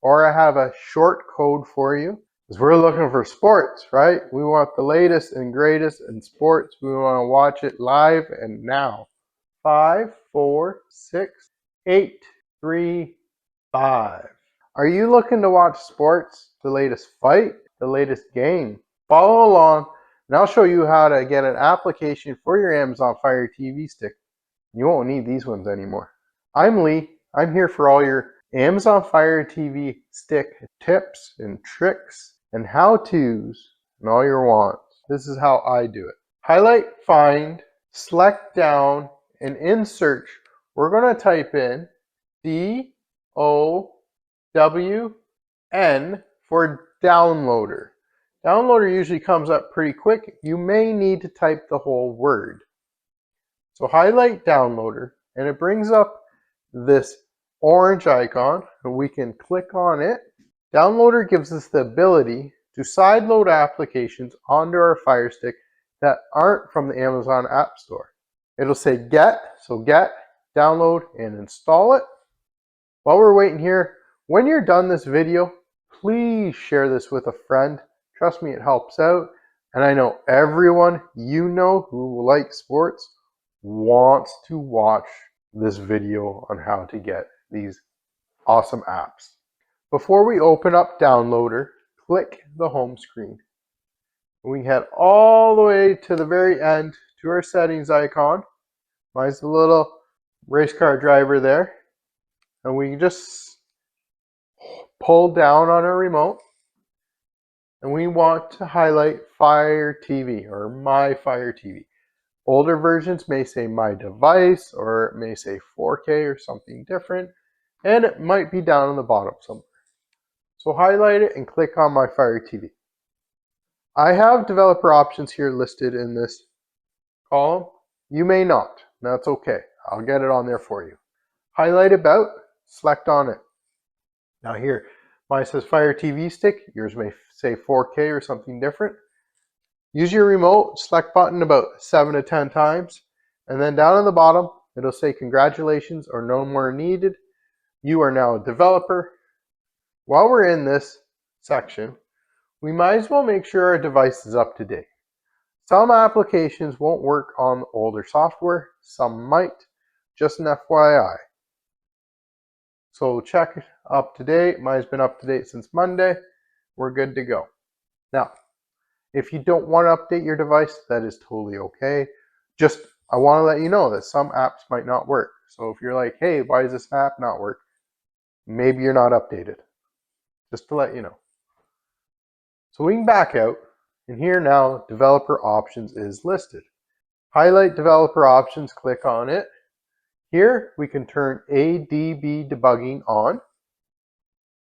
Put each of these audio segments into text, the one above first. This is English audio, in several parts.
or I have a short code for you. Because we're looking for sports, right? We want the latest and greatest in sports. We want to watch it live and now. 5, 4, 6, 8, 3, 5. Are you looking to watch sports, the latest fight, the latest game? Follow along and I'll show you how to get an application for your Amazon Fire TV stick. You won't need these ones anymore. I'm Lee. I'm here for all your Amazon Fire TV stick tips and tricks and how-tos and all your wants. This is how I do it. Highlight, find, select down, and in search, we're going to type in DOWN for downloader. Downloader usually comes up pretty quick. You may need to type the whole word. So highlight downloader, and it brings up this orange icon, and we can click on it. Downloader gives us the ability to sideload applications onto our Fire Stick that aren't from the Amazon App Store. It'll say get, so get, download, and install it. While we're waiting here, when you're done this video, please share this with a friend. Trust me, it helps out. And I know everyone you know who likes sports wants to watch this video on how to get these awesome apps. Before we open up Downloader, click the home screen. We head all the way to the very end to our settings icon. Mine's the little race car driver there. And we just pull down on our remote. And we want to highlight Fire TV or My Fire TV. Older versions may say My Device, or it may say 4K or something different. And it might be down on the bottom somewhere. So highlight it and click on My Fire TV. I have developer options here listed in this column. You may not. That's okay. I'll get it on there for you. Highlight About, select on it. Now here, mine says Fire TV Stick. Yours may say 4K or something different. Use your remote, select button about 7 to 10 times. And then down on the bottom, it'll say congratulations or no more needed. You are now a developer. While we're in this section, we might as well make sure our device is up to date. Some applications won't work on older software, some might, just an FYI. So check up to date. Mine's been up to date since Monday. We're good to go. Now, if you don't want to update your device, that is totally okay. Just, I want to let you know that some apps might not work. So if you're like, hey, why does this app not work? Maybe you're not updated. Just to let you know. So we can back out, and here now, developer options is listed. Highlight developer options, click on it. Here we can turn ADB debugging on,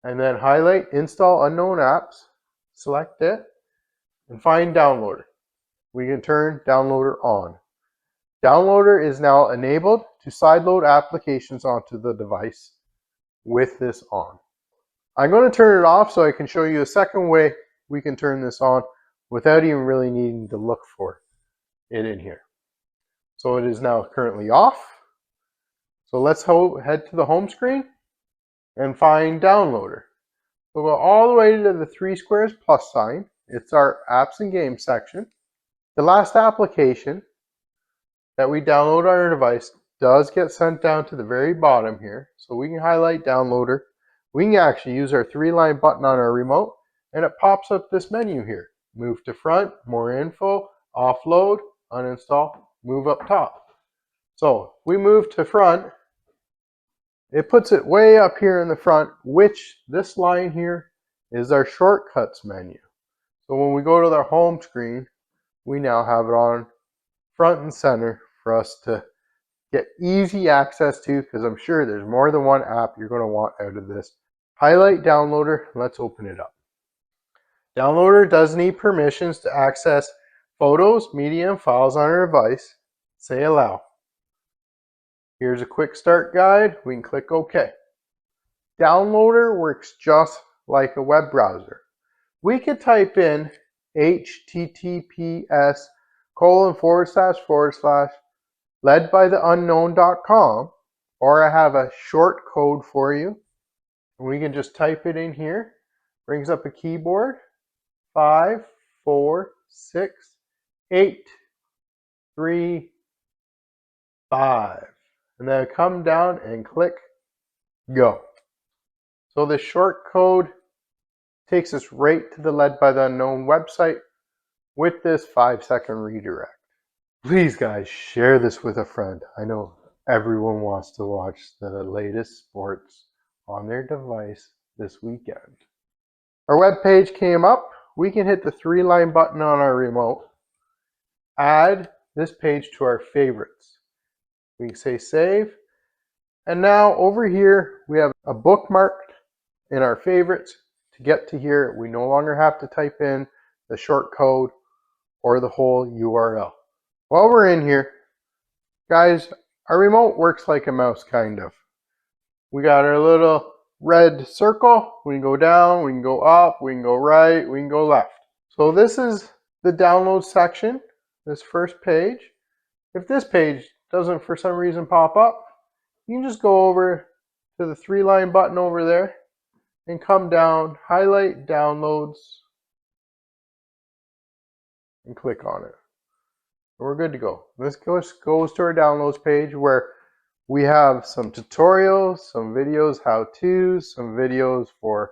and then highlight install unknown apps, select it, and find downloader. We can turn downloader on. Downloader is now enabled to sideload applications onto the device with this on. I'm going to turn it off so I can show you a second way we can turn this on without even really needing to look for it in here. So it is now currently off. So let's head to the home screen and find downloader. We'll go all the way to the 3 squares plus sign. It's our apps and games section. The last application that we download on our device does get sent down to the very bottom here. So we can highlight downloader. We can actually use our 3-line button on our remote, and it pops up this menu here. Move to front, more info, offload, uninstall, move up top. So we move to front. It puts it way up here in the front, which this line here is our shortcuts menu. So when we go to the home screen, we now have it on front and center for us to get easy access to, because I'm sure there's more than one app you're going to want out of this. Highlight downloader. Let's open it up. Downloader does need permissions to access photos, media, and files on our device. Say allow. Here's a quick start guide. We can click OK. Downloader works just like a web browser. We could type in https://ledbytheunknown.com, or I have a short code for you. And we can just type it in here. Brings up a keyboard. 5, 4, 6, 8, 3, 5. And then come down and click go. So this short code takes us right to the Led by the Unknown website with this 5-second redirect. Please guys, share this with a friend. I know everyone wants to watch the latest sports on their device this weekend. Our web page came up. We can hit the 3-line button on our remote. Add this page to our favorites. We can say save. And now over here, we have a bookmark in our favorites. To get to here, we no longer have to type in the short code or the whole URL. While we're in here, guys, our remote works like a mouse, kind of. We got our little red circle. We can go down, we can go up, we can go right, we can go left. So this is the download section, this first page. If this page doesn't for some reason pop up, you can just go over to the 3-line button over there and come down, highlight downloads, and click on it. We're good to go. This goes to our downloads page where we have some tutorials, some videos, how-tos, some videos for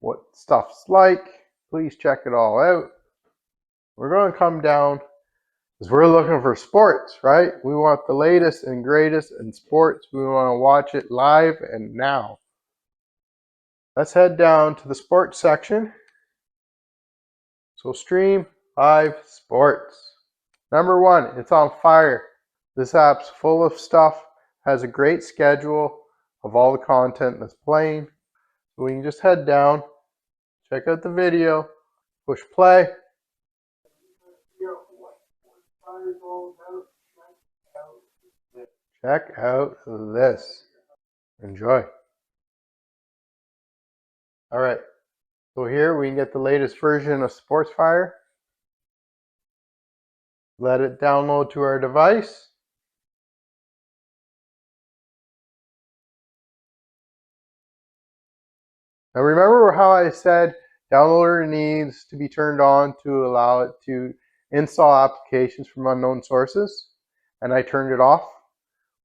what stuff's like. Please check it all out. We're going to come down because we're looking for sports, right? We want the latest and greatest in sports. We want to watch it live and now. Let's head down to the sports section. So stream live sports. Number 1, it's on fire. This app's full of stuff, has a great schedule of all the content that's playing. So we can just head down, check out the video, push play. Check out this. Enjoy. All right, so here we can get the latest version of SportsFire. Let it download to our device. Now remember how I said downloader needs to be turned on to allow it to install applications from unknown sources, and I turned it off?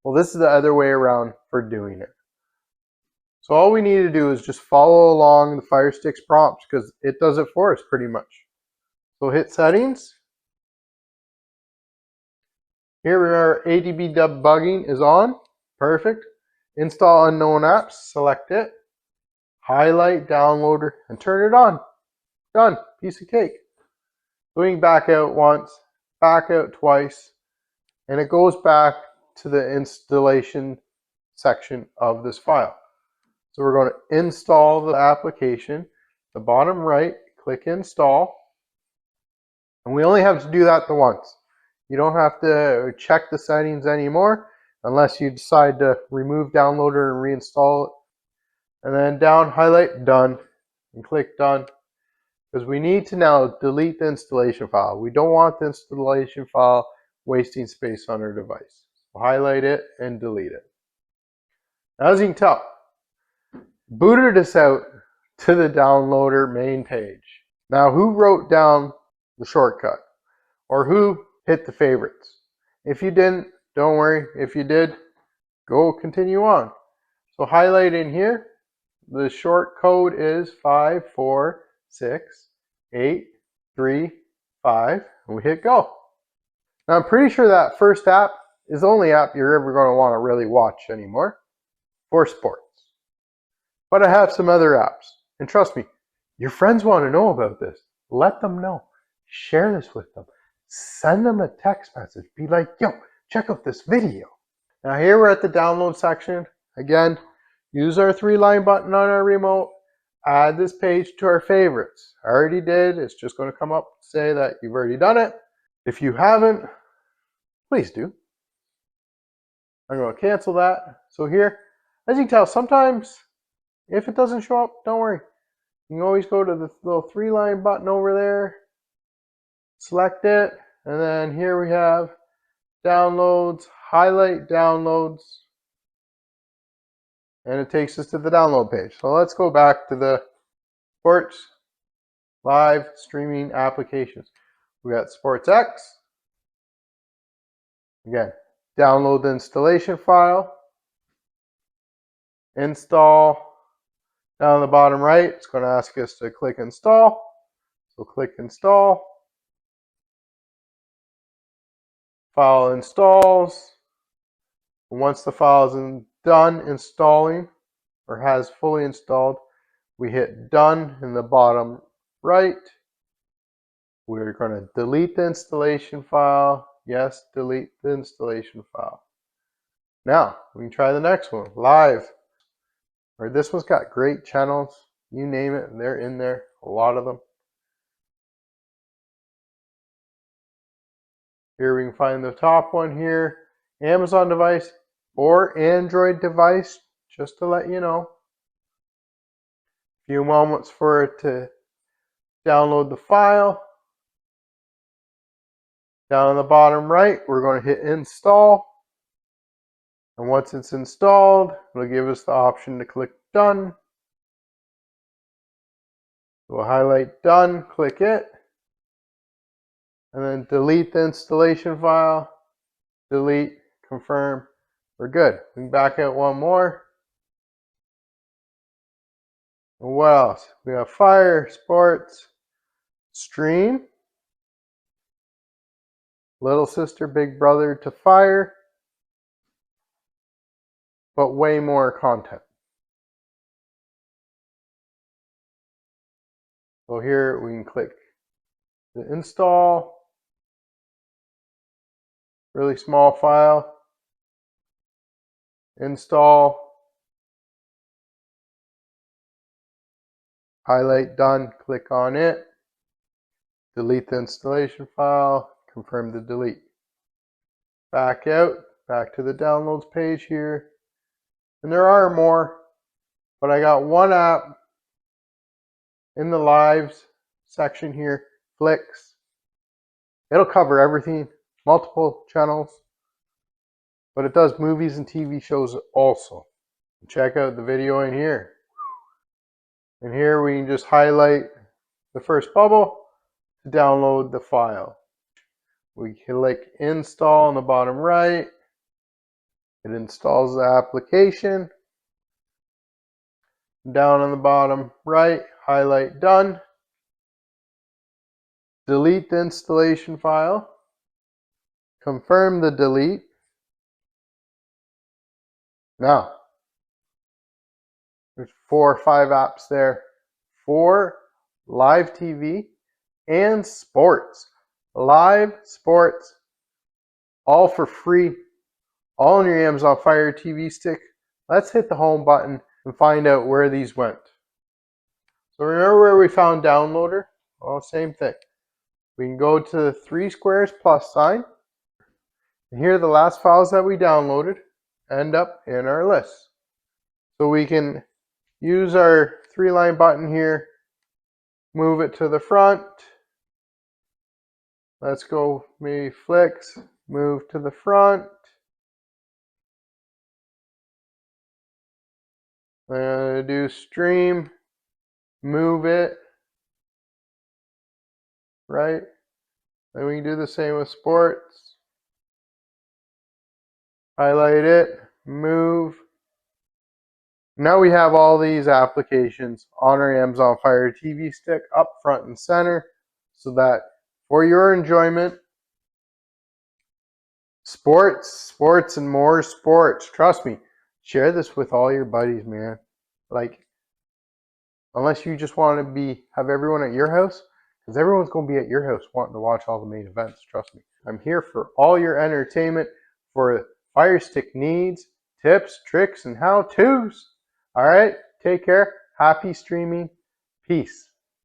Well, this is the other way around for doing it. So all we need to do is just follow along the Fire Stick's prompts because it does it for us pretty much. So hit settings. Here our ADB debugging is on. Perfect. Install unknown apps. Select it. Highlight downloader and turn it on. Done. Piece of cake. Going back out once, back out twice, and it goes back to the installation section of this file. So we're going to install the application. The bottom right, click install. And we only have to do that the once. You don't have to check the settings anymore unless you decide to remove downloader and reinstall it. And then down, highlight done, and click done. Because we need to now delete the installation file. We don't want the installation file wasting space on our device. So highlight it and delete it. Now, as you can tell, booted us out to the downloader main page. Now, who wrote down the shortcut? Or who hit the favorites? If you didn't, don't worry. If you did, go continue on. So highlight in here. The short code is 5, 4, 6, 8, 3, 5, and we hit go. Now I'm pretty sure that first app is the only app you're ever going to want to really watch anymore for sports. But I have some other apps, and trust me, your friends want to know about this. Let them know. Share this with them. Send them a text message. Be like, yo, check out this video. Now here we're at the download section. Again, use our 3-line button on our remote. Add this page to our favorites. I already did. It's just going to come up and say that you've already done it. If you haven't, please do. I'm going to cancel that. So here, as you can tell, sometimes if it doesn't show up, don't worry. You can always go to the little 3-line button over there. Select it. And then here we have downloads. Highlight downloads. and it takes us to the download page. So let's go back to the sports live streaming applications. We got SportsX. Again, download the installation file, install. Down on the bottom right, it's going to ask us to click install. So click install. File installs. And once the file is done installing or has fully installed, we hit done in the bottom right. We're going to delete the installation file. Yes, delete the installation file. Now, we can try the next one, live. Or this one's got great channels. You name it, they're in there, a lot of them. Here we can find the top one here, Amazon device or Android device, just to let you know. A few moments for it to download the file. Down on the bottom right, we're going to hit install. And once it's installed, it'll give us the option to click done. We'll highlight done, click it, and then delete the installation file, delete, confirm, we're good. We can back out one more. And what else? We have Fire, Sports, Stream, little sister, big brother to Fire, but way more content. So here we can click the install, really small file, install, highlight done, click on it, delete the installation file, confirm the delete. Back out, back to the downloads page here. And there are more, but I got one app in the lives section here, Flicks. It'll cover everything, multiple channels, but it does movies and TV shows also. Check out the video in here. And here we can just highlight the first bubble to download the file. We click install on the bottom right. It installs the application. Down on the bottom right, highlight done. Delete the installation file. Confirm the delete. Now, there's 4 or 5 apps there for live TV and sports. Live sports, all for free, all on your Amazon Fire TV stick. Let's hit the home button and find out where these went. So remember where we found downloader? Well, same thing. We can go to the 3 squares plus sign. And here are the last files that we downloaded end up in our list. So we can use our 3-line button here, move it to the front. Let's go maybe Flicks, move to the front. I'm going to do stream, move it, right? Then we can do the same with sports. Highlight it, move. Now we have all these applications on our Amazon Fire TV stick up front and center so that for your enjoyment, sports, and more sports. Trust me, share this with all your buddies, man. Like, unless you just want to have everyone at your house, because everyone's going to be at your house wanting to watch all the main events. Trust me. I'm here for all your entertainment, for Fire Stick needs, tips, tricks, and how-tos. All right, take care. Happy streaming. Peace.